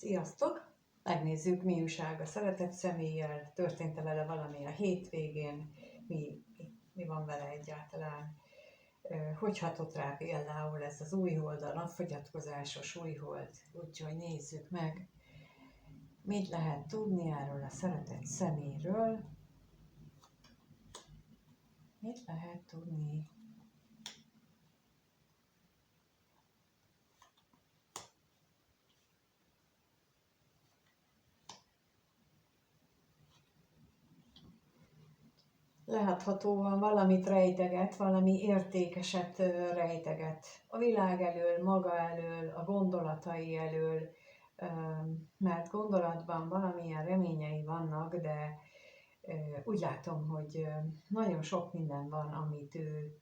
Sziasztok! Megnézzük, mi újság a szeretett személlyel, történt-e vele valami a hétvégén, mi van vele egyáltalán, hogy hatott rá például ez az újhold, a napfogyatkozásos újhold, úgyhogy nézzük meg, mit lehet tudni erről a szeretett személyről, mit lehet tudni. Láthatóan valamit rejteget, valami értékeset rejteget a világ elől, maga elől, a gondolatai elől, mert gondolatban valamilyen reményei vannak, de úgy látom, hogy nagyon sok minden van, amit ő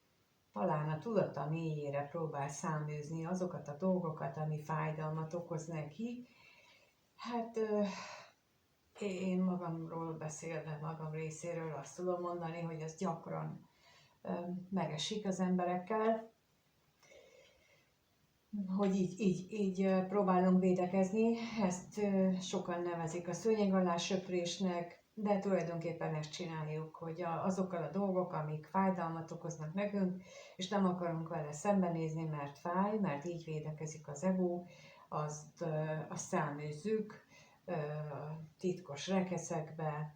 talán a tudata mélyére próbál száműzni, azokat a dolgokat, ami fájdalmat okoz neki. Hát én magamról beszélve, magam részéről azt tudom mondani, hogy ez gyakran megesik az emberekkel, hogy így próbálunk védekezni. Ezt sokan nevezik a szőnyeg alá söprésnek, de tulajdonképpen ezt csináljuk, hogy azokkal a dolgok, amik fájdalmat okoznak nekünk, és nem akarunk vele szembenézni, mert fáj, mert így védekezik az ego, azt száműzzük titkos rekeszekbe,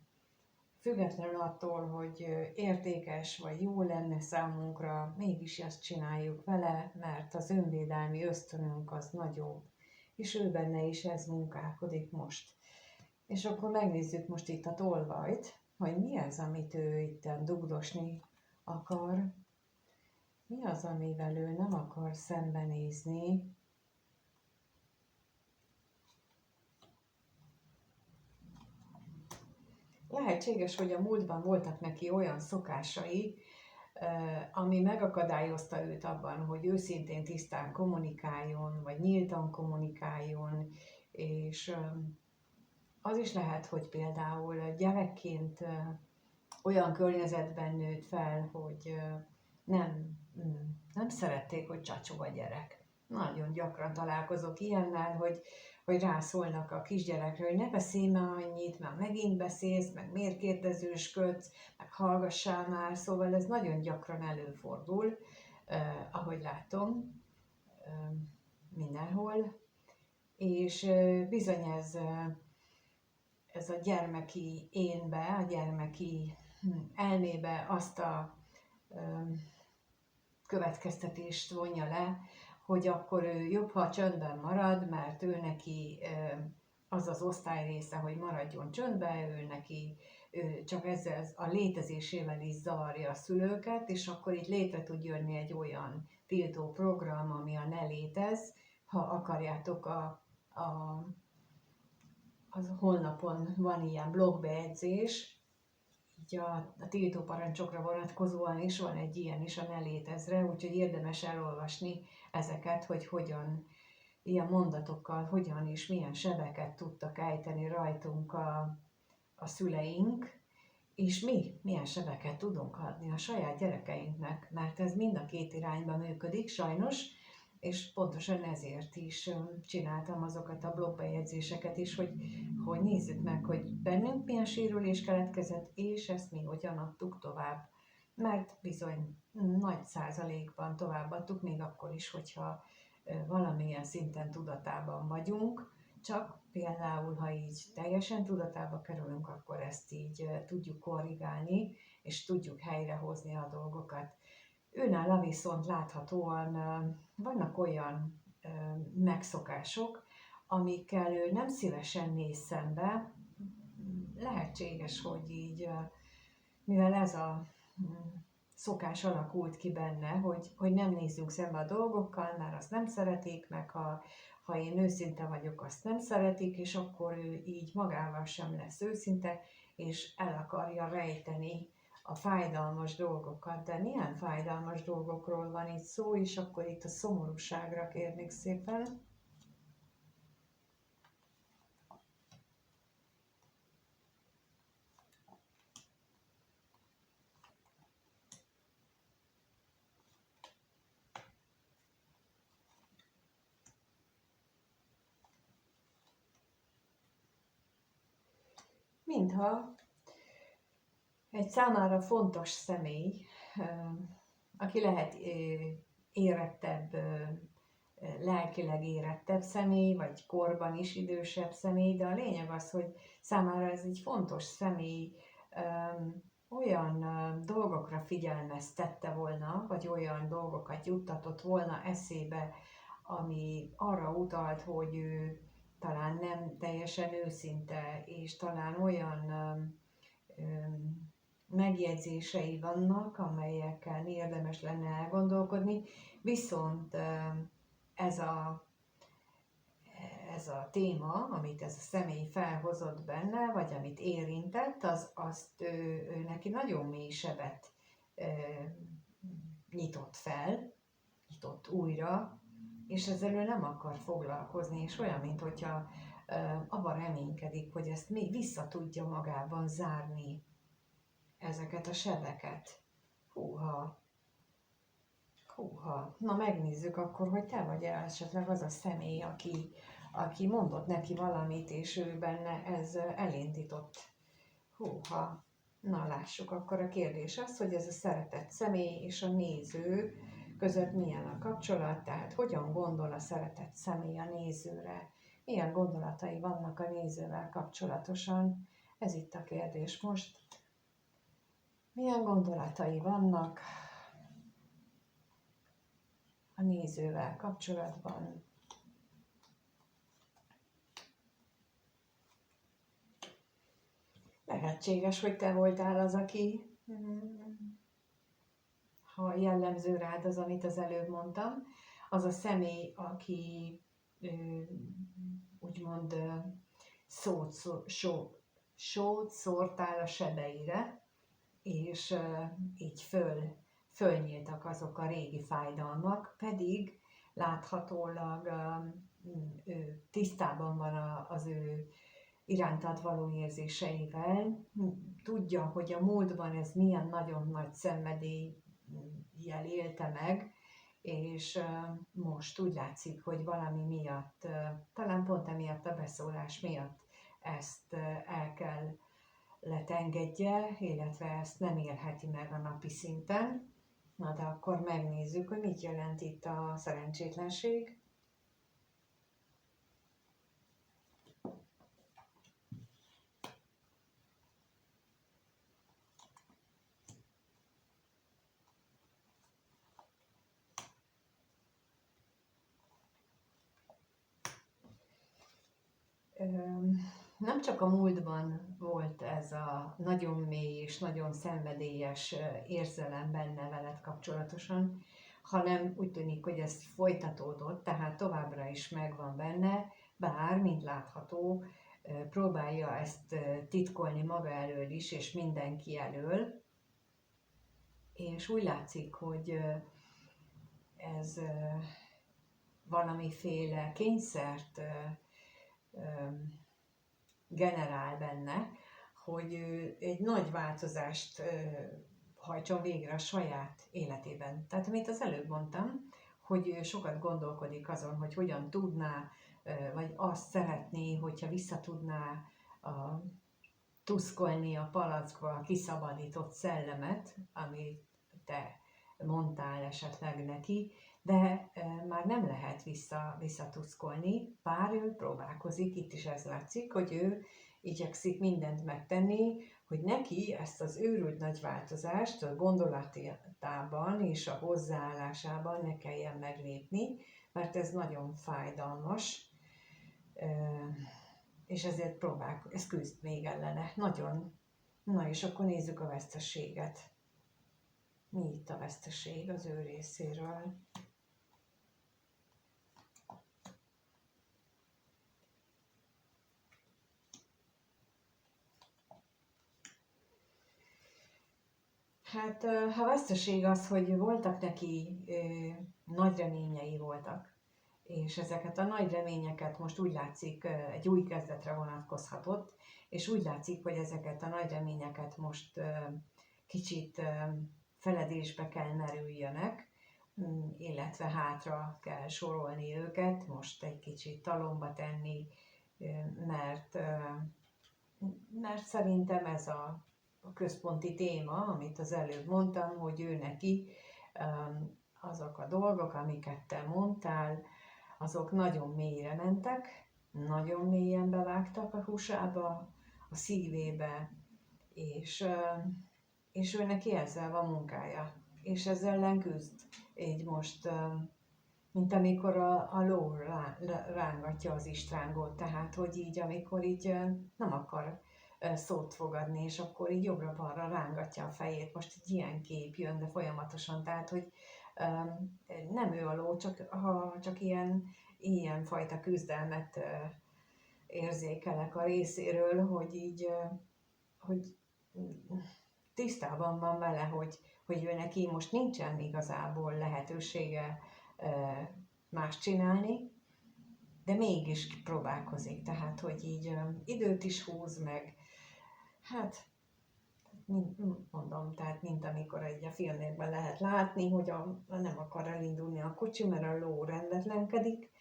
függetlenül attól, hogy értékes vagy jó lenne számunkra, mégis ezt csináljuk vele, mert az önvédelmi ösztönünk az nagyobb, és ő benne is ez munkálkodik most. És akkor megnézzük most itt a tolvajt, hogy mi az, amit ő itt dugdosni akar, mi az, amivel ő nem akar szembenézni. Lehetséges, hogy a múltban voltak neki olyan szokásai, ami megakadályozta őt abban, hogy őszintén tisztán kommunikáljon, vagy nyíltan kommunikáljon, és az is lehet, hogy például gyerekként olyan környezetben nőtt fel, hogy nem szerették, hogy csacsog a gyerek. Nagyon gyakran találkozok ilyennel, hogy rászólnak a kisgyerekre, hogy ne beszélj már annyit, már megint beszélsz, meg miért kérdezősködsz, meg hallgassál már, szóval ez nagyon gyakran előfordul, ahogy látom, mindenhol, és bizony ez a gyermeki énbe, a gyermeki elmébe azt a következtetést vonja le, hogy akkor ő jobb, ha csöndben marad, mert ő neki az az osztály része, hogy maradjon csöndben, ő csak ezzel a létezésével is zavarja a szülőket, és akkor itt létre tud jönni egy olyan tiltó program, ami a ne létez. Ha akarjátok, az honlapon van ilyen blogbejegyzés, így a tiltó parancsokra vonatkozóan is van egy ilyen is a ne létezre, úgyhogy érdemes elolvasni ezeket, hogy hogyan, ilyen mondatokkal, hogyan és milyen sebeket tudtak ejteni rajtunk a szüleink, és mi milyen sebeket tudunk adni a saját gyerekeinknek, mert ez mind a két irányba működik sajnos, és pontosan ezért is csináltam azokat a blogbejegyzéseket is, hogy nézzük meg, hogy bennünk milyen sérülés keletkezett, és ezt mi hogyan adtuk tovább. Mert bizony nagy százalékban továbbadtuk, még akkor is, hogyha valamilyen szinten tudatában vagyunk, csak például, ha így teljesen tudatába kerülünk, akkor ezt így tudjuk korrigálni, és tudjuk helyrehozni a dolgokat. Őnála viszont láthatóan vannak olyan megszokások, amikkel ő nem szívesen néz szembe. Lehetséges, hogy így, mivel ez a szokás alakult ki benne, hogy nem nézzünk szembe a dolgokkal, mert azt nem szeretik, meg ha én őszinte vagyok, azt nem szeretik, és akkor ő így magával sem lesz őszinte, és el akarja rejteni a fájdalmas dolgokat. De milyen fájdalmas dolgokról van itt szó, és akkor itt a szomorúságra kérnék szépen. mintha egy számára fontos személy, aki lehet érettebb, lelkileg érettebb személy, vagy korban is idősebb személy, de a lényeg az, hogy számára ez egy fontos személy, olyan dolgokra figyelmeztette volna, vagy olyan dolgokat juttatott volna eszébe, ami arra utalt, hogy ő talán nem teljesen őszinte, és talán olyan megjegyzései vannak, amelyekkel érdemes lenne elgondolkodni, viszont ez a téma, amit ez a személy felhozott benne, vagy amit érintett, azt ő neki nagyon mély sebet nyitott újra, és ezzel ő nem akar foglalkozni, és olyan, mintha abban reménykedik, hogy ezt még vissza tudja magában zárni, ezeket a sebeket. Húha! Na megnézzük akkor, hogy te vagy esetleg az a személy, aki mondott neki valamit, és ő benne ez elindított. Húha! Na lássuk, akkor a kérdés az, hogy ez a szeretett személy és a néző között milyen a kapcsolat, tehát hogyan gondol a szeretett személy a nézőre, milyen gondolatai vannak a nézővel kapcsolatosan. Ez itt a kérdés most. Milyen gondolatai vannak a nézővel kapcsolatban? Lehetséges, hogy te voltál az, aki, ha jellemző rád az, amit az előbb mondtam, az a személy, aki úgymond sót szórtál a sebeire, és így fölnyíltak azok a régi fájdalmak, pedig láthatólag ő tisztában van az ő irántad való érzéseivel, tudja, hogy a múltban ez milyen nagyon nagy szenvedéllyel élte meg, és most úgy látszik, hogy valami miatt, talán pont emiatt a beszólás miatt ezt el kell engedje, illetve ezt nem élheti meg a napi szinten. Na de akkor megnézzük, hogy mit jelent itt a szerencsétlenség. Nem csak a múltban volt ez a nagyon mély és nagyon szenvedélyes érzelem benne veled kapcsolatosan, hanem úgy tűnik, hogy ez folytatódott, tehát továbbra is megvan benne, bár, mint látható, próbálja ezt titkolni maga elől is, és mindenki elől, és úgy látszik, hogy ez valamiféle kényszert generál benne, hogy egy nagy változást hajtson végre a saját életében. Tehát, amit az előbb mondtam, hogy sokat gondolkodik azon, hogy hogyan tudná, vagy azt szeretné, hogyha vissza tudná tuszkolni a palackba a kiszabadított szellemet, amit te mondtál esetleg neki, de már nem lehet visszatuszkolni, bár ő próbálkozik, itt is ez látszik, hogy ő igyekszik mindent megtenni, hogy neki ezt az őrült nagy változást a gondolatában és a hozzáállásában ne kelljen meglépni, mert ez nagyon fájdalmas, és ezért ez küzd még ellene. Nagyon. Na és akkor nézzük a veszteséget. Mi itt a veszteség az ő részéről? Hát a veszteség az, hogy voltak neki nagy reményei voltak, és ezeket a nagy reményeket most úgy látszik egy új kezdetre vonatkozhatott, és úgy látszik, hogy ezeket a nagy reményeket most kicsit feledésbe kell merüljenek, illetve hátra kell sorolni őket, most egy kicsit talomba tenni, mert mert szerintem ez a központi téma, amit az előbb mondtam, hogy ő neki azok a dolgok, amiket te mondtál, azok nagyon mélyre mentek, nagyon mélyen bevágtak a húsába, a szívébe, és ő neki ezzel van munkája, és ezzel ellen küzd. Így most, mint amikor a ló rángatja az istrángot, tehát, hogy így, amikor így nem akar szót fogadni, és akkor így jobbra-balra rángatja a fejét. Most egy ilyen kép jön, de folyamatosan, tehát, hogy nem ő a ló, csak ilyen fajta küzdelmet érzékelek a részéről, hogy így, hogy tisztában van vele, hogy ő neki most nincsen igazából lehetősége más csinálni, de mégis próbálkozik, tehát, hogy így időt is húz meg, hát mondom, tehát mint amikor egy a filmekben lehet látni, hogy nem akar elindulni a kocsi, mert a ló rendetlenkedik,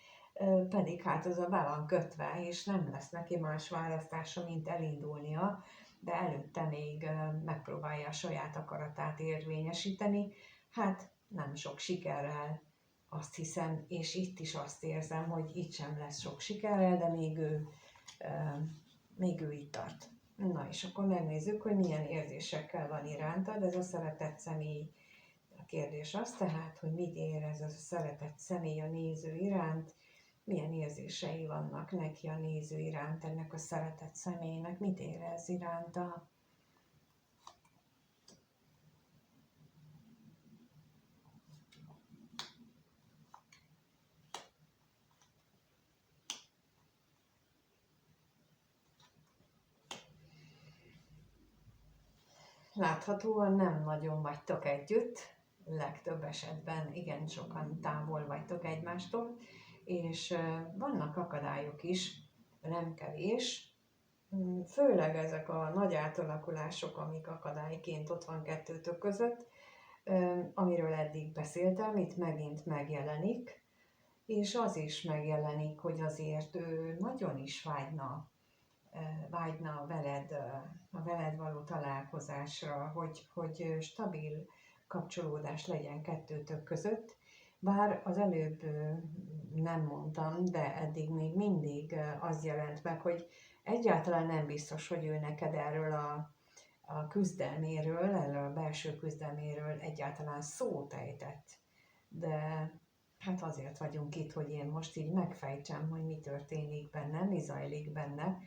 pedig hát az be van kötve, és nem lesz neki más választása, mint elindulnia, de előtte még megpróbálja a saját akaratát érvényesíteni, hát nem sok sikerrel, azt hiszem, és itt is azt érzem, hogy itt sem lesz sok sikerrel, de még ő itt tart. Na és akkor megnézzük, hogy milyen érzésekkel van irántad ez a szeretett személy. A kérdés az tehát, hogy mit érez ez a szeretett személy a néző iránt, milyen érzései vannak neki a néző iránt, ennek a szeretett személynek, mit érez iránta. Láthatóan nem nagyon vagytok együtt, legtöbb esetben igen sokan távol vagytok egymástól, és vannak akadályok is, nem kevés, főleg ezek a nagy átalakulások, amik akadályként ott van kettőtök között, amiről eddig beszéltem, itt megint megjelenik, és az is megjelenik, hogy azért ő nagyon is vágyna a veled való találkozásra, hogy stabil kapcsolódás legyen kettőtök között. Bár az előbb nem mondtam, de eddig még mindig az jelent meg, hogy egyáltalán nem biztos, hogy ő neked erről a küzdelméről, erről a belső küzdelméről egyáltalán szót ejtett. De hát azért vagyunk itt, hogy én most így megfejtsem, hogy mi történik benne, mi zajlik benne,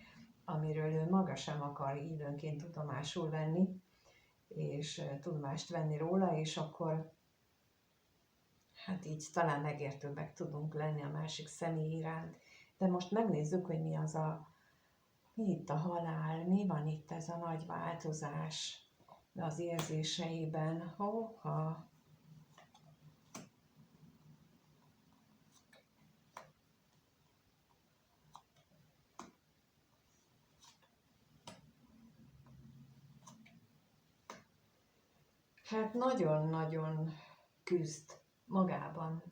amiről ő maga sem akar időnként tudomásul venni, és tudomást venni róla, és akkor hát így talán megértőbbek tudunk lenni a másik személy iránt. De most megnézzük, hogy mi itt a halál, mi van itt ez a nagy változás az érzéseiben. Hoha! Hát nagyon-nagyon küzd magában.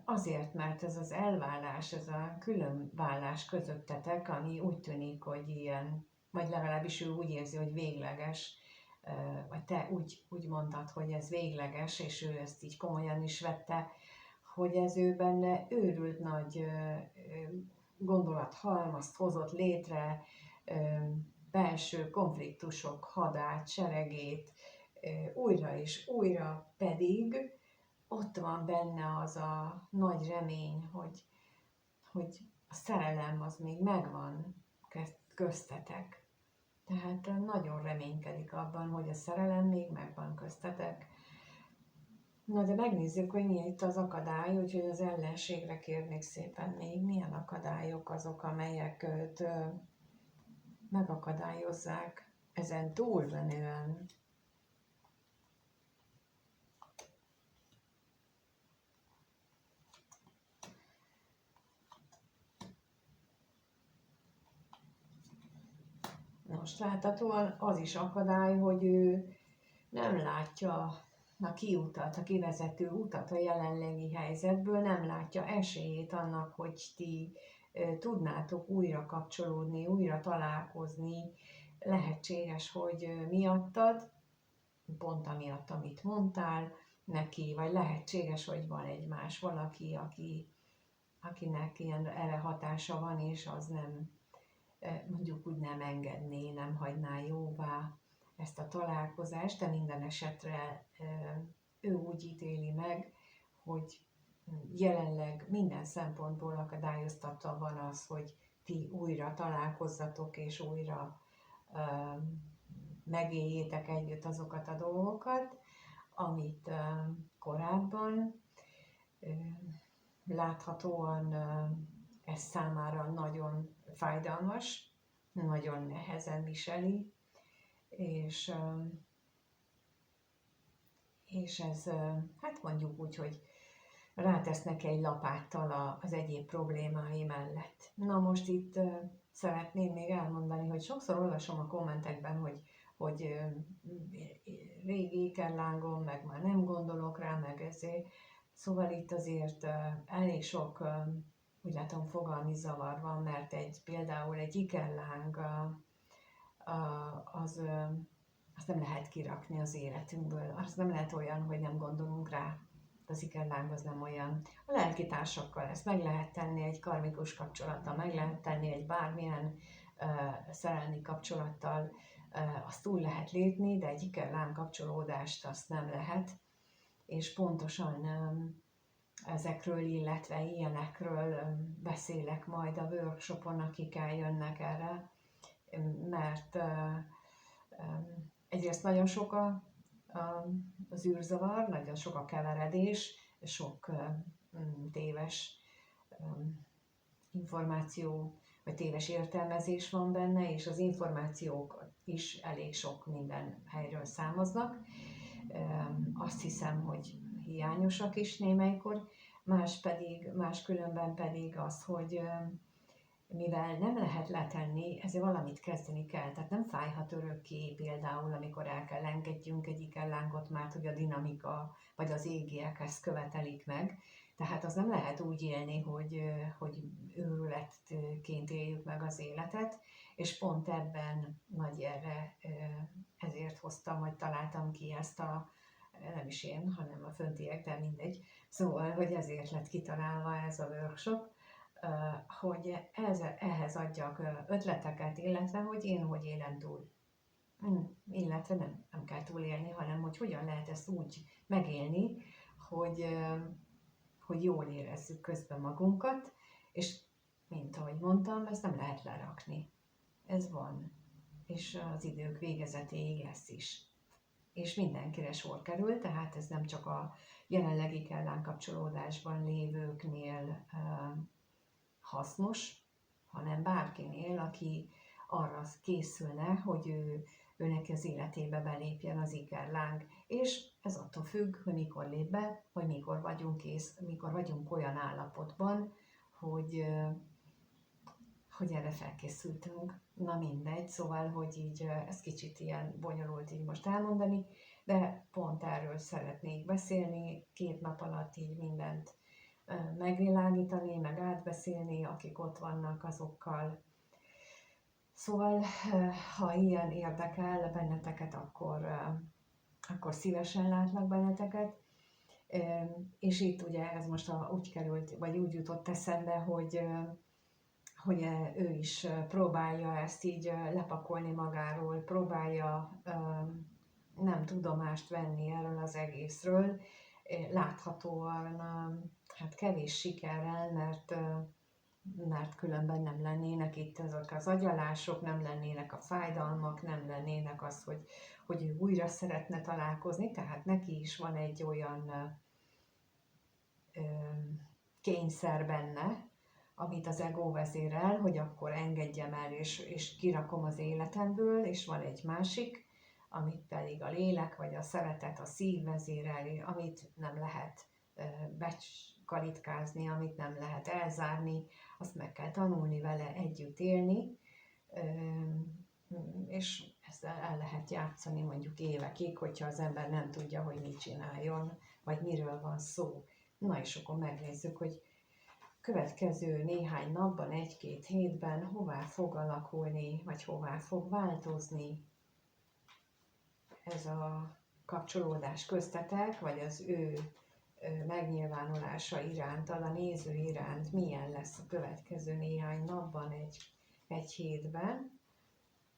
Azért, mert ez az elvállás, ez a különvállás közöttetek, ami úgy tűnik, hogy ilyen, vagy legalábbis ő úgy érzi, hogy végleges, vagy te úgy mondtad, hogy ez végleges, és ő ezt így komolyan is vette, hogy ez ő benne őrült nagy gondolathalmazt hozott létre, belső konfliktusok hadát, seregét, újra és újra, pedig ott van benne az a nagy remény, hogy a szerelem az még megvan köztetek. Tehát nagyon reménykedik abban, hogy a szerelem még megvan köztetek. Na de megnézzük, hogy mi itt az akadály, úgyhogy az ellenségre kérnék szépen még, milyen akadályok azok, amelyek őt megakadályozzák ezen túlmenően. Most láthatóan az is akadály, hogy ő nem látja a kiutat, a kivezető utat a jelenlegi helyzetből, nem látja esélyét annak, hogy ti tudnátok újra kapcsolódni, újra találkozni, lehetséges, hogy miattad, pont amiatt, amit mondtál neki, vagy lehetséges, hogy van egy más valaki, akinek ilyen erre hatása van, és az nem, mondjuk úgy nem engedné, nem hagyná jóvá ezt a találkozást, de minden esetre ő úgy ítéli meg, hogy jelenleg minden szempontból akadályoztatva van az, hogy ti újra találkozzatok, és újra megéljétek együtt azokat a dolgokat, amit korábban láthatóan ez számára nagyon fájdalmas, nagyon nehezen viseli, és ez, hát mondjuk úgy, hogy rátesznek egy lapáttal az egyéb problémái mellett. Na most itt szeretném még elmondani, hogy sokszor olvasom a kommentekben, hogy régi ékerlángom, meg már nem gondolok rá, meg ezért. Szóval itt azért elég sok, úgy látom, fogalmi zavar van, mert például egy ikerláng azt nem lehet kirakni az életünkből. Az nem lehet olyan, hogy nem gondolunk rá. Az ikerláng az nem olyan. A lelkitársakkal ezt meg lehet tenni, egy karmikus kapcsolattal, meg lehet tenni egy bármilyen szerelmi kapcsolattal, azt túl lehet lépni, de egy ikerláng kapcsolódást azt nem lehet. És pontosan ezekről, illetve ilyenekről beszélek majd a workshopon, akik eljönnek erre, mert egyrészt nagyon sok az űrzavar, nagyon sok a keveredés, sok téves információ, vagy téves értelmezés van benne, és az információk is elég sok minden helyről származnak. Azt hiszem, hogy hiányosak is némelykor, máskülönben pedig az, hogy mivel nem lehet letenni, ezért valamit kezdeni kell. Tehát nem fájhat örökké például, amikor el kell engedjünk egy ikerlángot, mert hogy a dinamika vagy az égiek ezt követelik meg. Tehát az nem lehet úgy élni, hogy őrületként éljük meg az életet, és pont ebben ezért hoztam, vagy találtam ki ezt nem is én, hanem a föntiek, de mindegy. Szóval, hogy ezért lett kitalálva ez a workshop, hogy ehhez adjak ötleteket, illetve hogy én hogy élem túl. Illetve nem kell túlélni, hanem hogy hogyan lehet ezt úgy megélni, hogy jól érezzük közben magunkat, és mint ahogy mondtam, ezt nem lehet lerakni. Ez van, és az idők végezetéig lesz is. És mindenkire sor kerül, tehát ez nem csak a jelenlegi kapcsolódásban lévőknél hasznos, hanem bárkinél, aki arra készülne, hogy őnek az életébe belépjen az ikerláng. És ez attól függ, hogy mikor lép be, vagy mikor vagyunk kész, mikor vagyunk olyan állapotban, hogy erre felkészültünk. Na mindegy, szóval, hogy így ez kicsit ilyen bonyolult így most elmondani, de pont erről szeretnék beszélni, 2 nap alatt így mindent megvilágítani, meg átbeszélni, akik ott vannak azokkal. Szóval, ha ilyen érdekel benneteket, akkor szívesen látlak benneteket. És itt ugye ez most úgy került, vagy úgy jutott eszembe, hogy ő is próbálja ezt így lepakolni magáról, próbálja nem tudomást venni erről az egészről, láthatóan hát kevés sikerrel, mert különben nem lennének itt ezek az agyalások, nem lennének a fájdalmak, nem lennének az, hogy ő újra szeretne találkozni, tehát neki is van egy olyan kényszer benne, amit az ego vezérel, hogy akkor engedjem el, és kirakom az életemből, és van egy másik, amit pedig a lélek, vagy a szeretet, a szív vezéreli, amit nem lehet bekalitkázni, amit nem lehet elzárni, azt meg kell tanulni vele együtt élni, és ezzel el lehet játszani mondjuk évekig, hogyha az ember nem tudja, hogy mit csináljon, vagy miről van szó. Na és akkor megnézzük, hogy következő néhány napban, 1-2 hétben hová fog alakulni, vagy hová fog változni ez a kapcsolódás köztetek, vagy az ő megnyilvánulása iránt, a néző iránt, milyen lesz a következő néhány napban, egy hétben,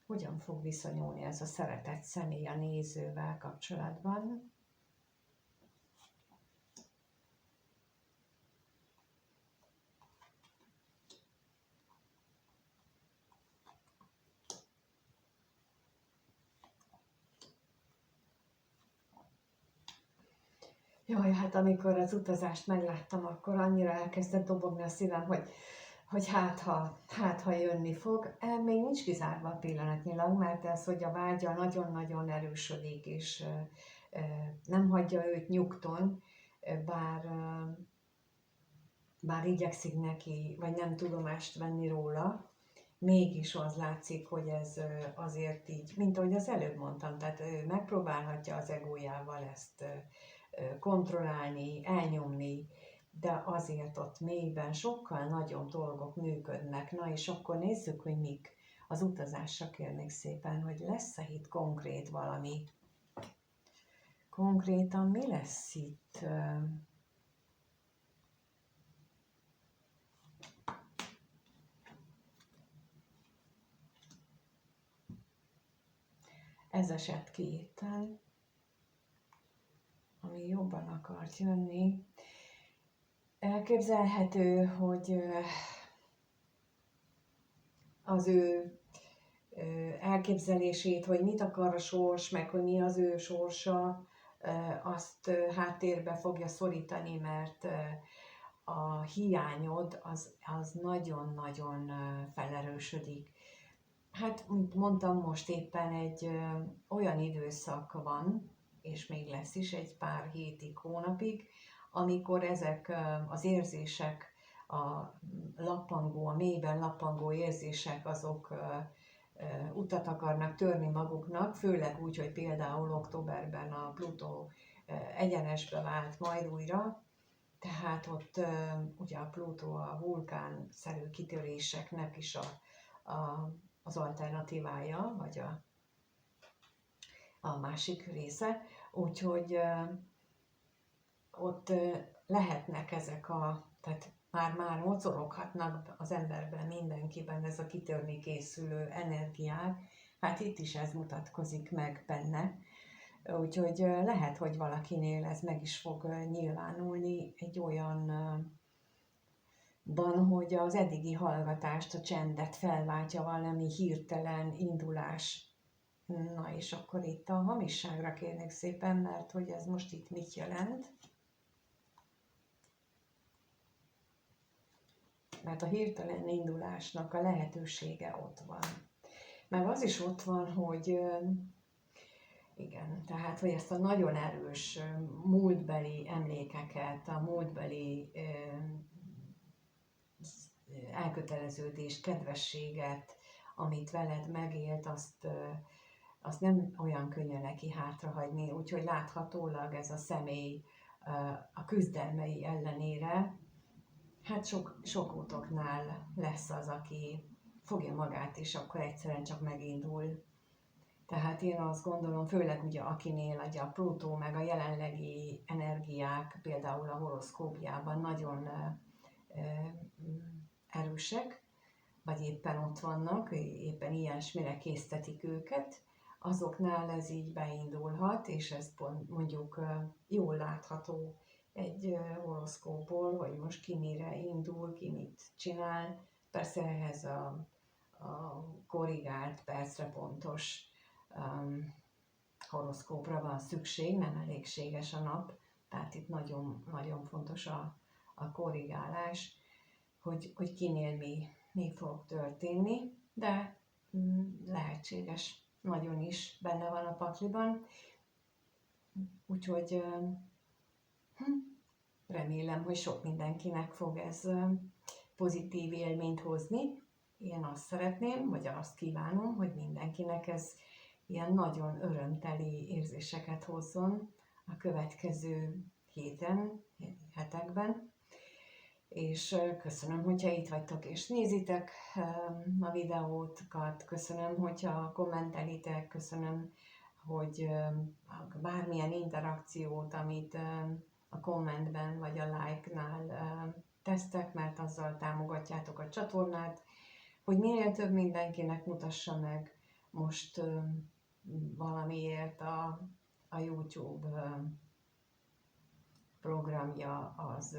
hogyan fog viszonyulni ez a szeretett személy a nézővel kapcsolatban. Jaj, hát amikor az utazást megláttam, akkor annyira elkezdett dobogni a szívem, hogy hát ha jönni fog. Még nincs kizárva pillanatnyilag, mert ez, hogy a vágya nagyon-nagyon erősödik, és nem hagyja őt nyugton, bár igyekszik neki, vagy nem tudomást venni róla, mégis az látszik, hogy ez azért így, mint ahogy az előbb mondtam, tehát ő megpróbálhatja az egójával ezt kontrollálni, elnyomni, de azért ott mélyben sokkal nagyobb dolgok működnek. Na és akkor nézzük, hogy mik az utazásra, kérnék szépen, hogy lesz-e itt konkrét valami. Konkrétan mi lesz itt? Ez esett ki itten, ami jobban akart jönni. Elképzelhető, hogy az ő elképzelését, hogy mit akar a sors, meg hogy mi az ő sorsa, azt háttérbe fogja szorítani, mert a hiányod az nagyon-nagyon felerősödik. Hát, mint mondtam, most éppen egy olyan időszak van, és még lesz is egy pár hétig, hónapig, amikor ezek az érzések, a mélyben lappangó érzések, azok utat akarnak törni maguknak, főleg úgy, hogy például októberben a Plutó egyenesbe vált majd újra, tehát ott ugye a Plutó a vulkánszerű kitöréseknek is az alternatívája, vagy a másik része, úgyhogy ott lehetnek ezek tehát már mocoroghatnak az emberben, mindenkiben ez a kitörni készülő energiák, hát itt is ez mutatkozik meg benne, úgyhogy lehet, hogy valakinél ez meg is fog nyilvánulni egy olyan hogy az eddigi hallgatást, a csendet felváltja valami hirtelen indulás. Na és akkor itt a hamisságra kérnék szépen, mert hogy ez most itt mit jelent. Mert a hirtelen indulásnak a lehetősége ott van. Meg az is ott van, hogy igen, tehát hogy ezt a nagyon erős múltbeli emlékeket, a múltbeli elköteleződést, kedvességet, amit veled megélt, azt nem olyan könnyű neki hátrahagyni, úgyhogy láthatólag ez a személy a küzdelmei ellenére, hát sok útoknál lesz az, aki fogja magát, és akkor egyszerűen csak megindul. Tehát én azt gondolom, főleg ugye akinél ugye a Plutó meg a jelenlegi energiák, például a horoszkópjában nagyon erősek, vagy éppen ott vannak, éppen ilyesmire késztetik őket, azoknál ez így beindulhat, és ez mondjuk jól látható egy horoszkópból, hogy most ki mire indul, ki mit csinál. Persze ehhez a korrigált, percre pontos horoszkópra van szükség, nem elégséges a nap, tehát itt nagyon, nagyon fontos a korrigálás, hogy kinél mi fog történni, de lehetséges, nagyon is benne van a pakliban. Úgyhogy remélem, hogy sok mindenkinek fog ez pozitív élményt hozni. Én azt szeretném, vagy azt kívánom, hogy mindenkinek ez ilyen nagyon örömteli érzéseket hozzon a következő hetekben. és köszönöm, hogyha itt vagytok és nézitek a videókat, köszönöm, hogyha kommentelitek, köszönöm, hogy bármilyen interakciót, amit a kommentben vagy a like-nál tesztek, mert azzal támogatjátok a csatornát, hogy minél több mindenkinek mutassa meg most valamiért a YouTube programja az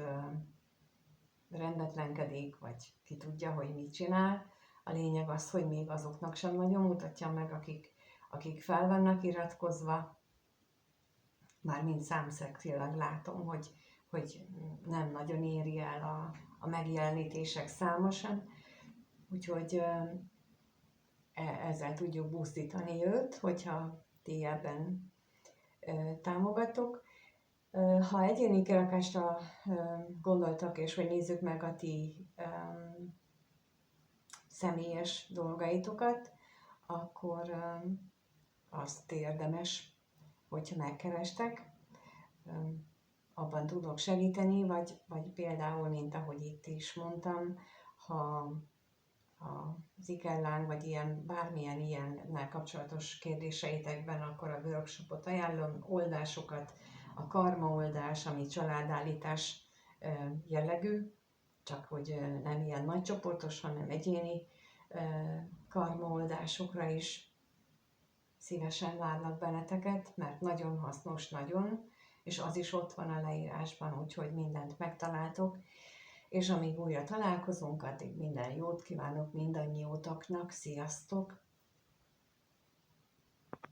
rendetlenkedik, vagy ki tudja, hogy mit csinál. A lényeg az, hogy még azoknak sem nagyon mutatja meg, akik fel vannak iratkozva. Mármint számszerűleg látom, hogy nem nagyon éri el a megjelenítések száma sem. Úgyhogy ezzel tudjuk buzdítani őt, hogyha ti ebben támogatok. Ha egyéni kirakásra gondoltak, és hogy nézzük meg a ti személyes dolgaitokat, akkor azt érdemes, hogyha megkerestek, abban tudok segíteni, vagy például, mint ahogy itt is mondtam, ha az ikelláng, vagy bármilyen ilyennel kapcsolatos kérdéseitekben, akkor a workshopot ajánlom, oldásokat, a karma oldás, ami családállítás jellegű, csak hogy nem ilyen nagycsoportos, hanem egyéni karma oldásokra is szívesen várnak benneteket, mert nagyon hasznos, nagyon, és az is ott van a leírásban, úgyhogy mindent megtaláltok. És amíg újra találkozunk, addig minden jót kívánok mindannyiótoknak, sziasztok!